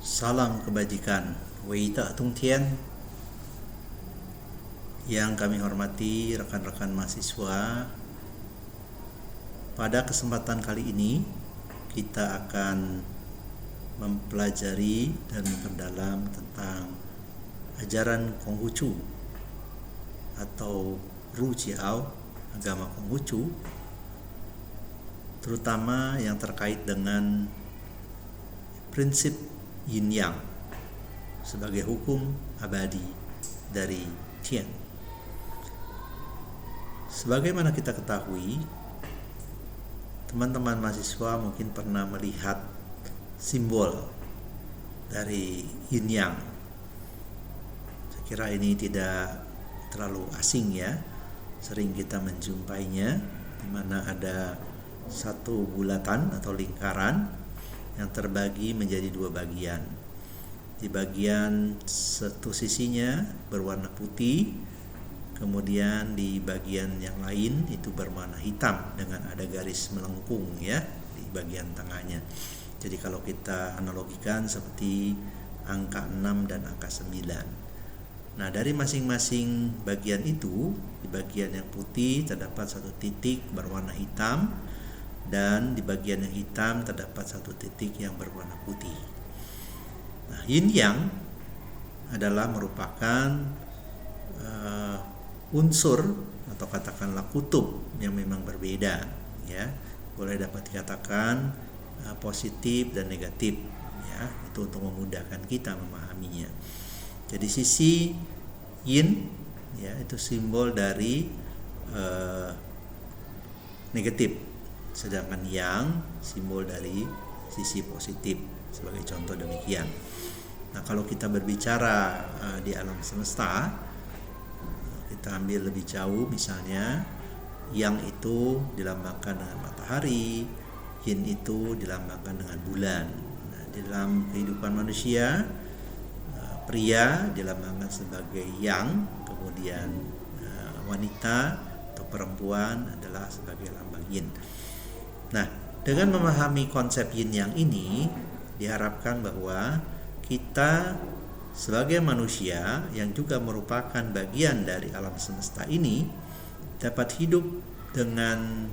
Salam kebajikan, Wei Tak Tung Tian. Yang kami hormati rekan-rekan mahasiswa, pada kesempatan kali ini kita akan mempelajari dan memperdalam tentang ajaran Konghucu atau Ru Jiao, agama Konghucu, terutama yang terkait dengan prinsip Yin Yang sebagai hukum abadi dari Tian. Sebagaimana kita ketahui, teman-teman mahasiswa mungkin pernah melihat simbol dari Yin Yang. Saya kira ini tidak terlalu asing ya, sering kita menjumpainya, di mana ada satu bulatan atau lingkaran yang terbagi menjadi dua bagian. Di bagian satu sisinya berwarna putih, kemudian di bagian yang lain itu berwarna hitam dengan ada garis melengkung ya di bagian tengahnya. Jadi kalau kita analogikan seperti angka 6 dan angka 9. Nah, dari masing-masing bagian itu, di bagian yang putih terdapat satu titik berwarna hitam, dan di bagian yang hitam terdapat satu titik yang berwarna putih. Nah, Yin Yang adalah merupakan unsur atau katakanlah kutub yang memang berbeda ya. Boleh dapat dikatakan positif dan negatif ya. Itu untuk memudahkan kita memahaminya. Jadi sisi Yin ya itu simbol dari negatif, sedangkan Yang simbol dari sisi positif, sebagai contoh demikian. Nah, kalau kita berbicara di alam semesta, kita ambil lebih jauh, misalnya Yang itu dilambangkan dengan matahari, Yin itu dilambangkan dengan bulan. Nah, di dalam kehidupan manusia, pria dilambangkan sebagai Yang, kemudian wanita atau perempuan adalah sebagai lambang Yin. Nah, dengan memahami konsep Yin Yang ini, diharapkan bahwa kita sebagai manusia yang juga merupakan bagian dari alam semesta ini dapat hidup dengan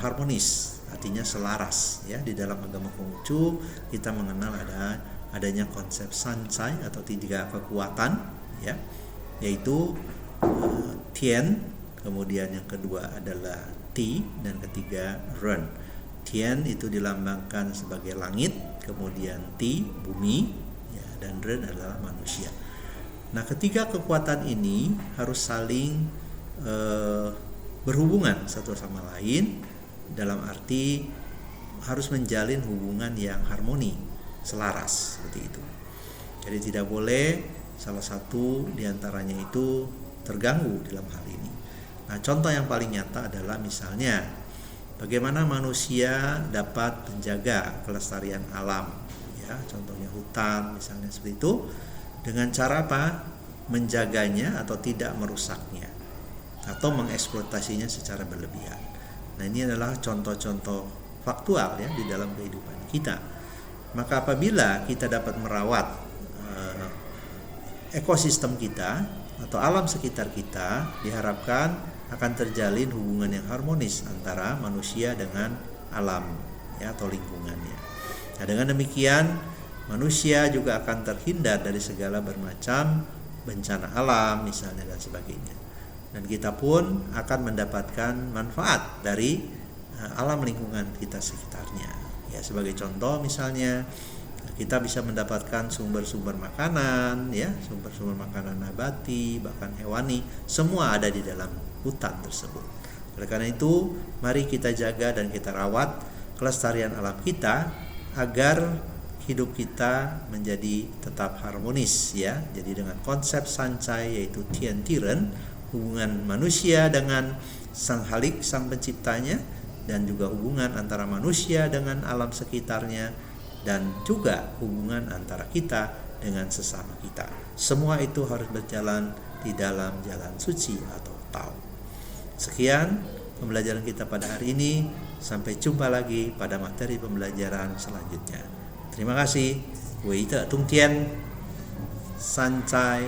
harmonis, artinya selaras ya. Di dalam agama Konghucu kita mengenal adanya konsep Sancai atau tiga kekuatan ya, yaitu Tian, kemudian yang kedua adalah Ti, dan ketiga Ren. Tian itu dilambangkan sebagai langit, kemudian Ti bumi ya, dan Ren adalah manusia. Nah, ketiga kekuatan ini harus saling berhubungan satu sama lain, dalam arti harus menjalin hubungan yang harmoni, selaras seperti itu. Jadi tidak boleh salah satu diantaranya itu terganggu dalam hal ini. Nah, contoh yang paling nyata adalah misalnya bagaimana manusia dapat menjaga kelestarian alam ya, contohnya hutan misalnya seperti itu, dengan cara apa? Menjaganya atau tidak merusaknya atau mengeksploitasinya secara berlebihan. Nah, ini adalah contoh-contoh faktual ya di dalam kehidupan kita. Maka apabila kita dapat merawat ekosistem kita atau alam sekitar kita, diharapkan akan terjalin hubungan yang harmonis antara manusia dengan alam ya, atau lingkungannya. Nah, dengan demikian manusia juga akan terhindar dari segala bermacam bencana alam misalnya dan sebagainya. Dan kita pun akan mendapatkan manfaat dari alam lingkungan kita sekitarnya. Ya, sebagai contoh misalnya kita bisa mendapatkan sumber-sumber makanan ya, sumber-sumber makanan nabati bahkan hewani, semua ada di dalam hutan tersebut. Oleh karena itu, mari kita jaga dan kita rawat kelestarian alam kita agar hidup kita menjadi tetap harmonis ya. Jadi dengan konsep Sancai yaitu Tian Tiren, hubungan manusia dengan sang Halik, sang penciptanya, dan juga hubungan antara manusia dengan alam sekitarnya, dan juga hubungan antara kita dengan sesama kita. Semua itu harus berjalan di dalam jalan suci atau Tao. Sekian pembelajaran kita pada hari ini. Sampai jumpa lagi pada materi pembelajaran selanjutnya. Terima kasih. 围着中间山在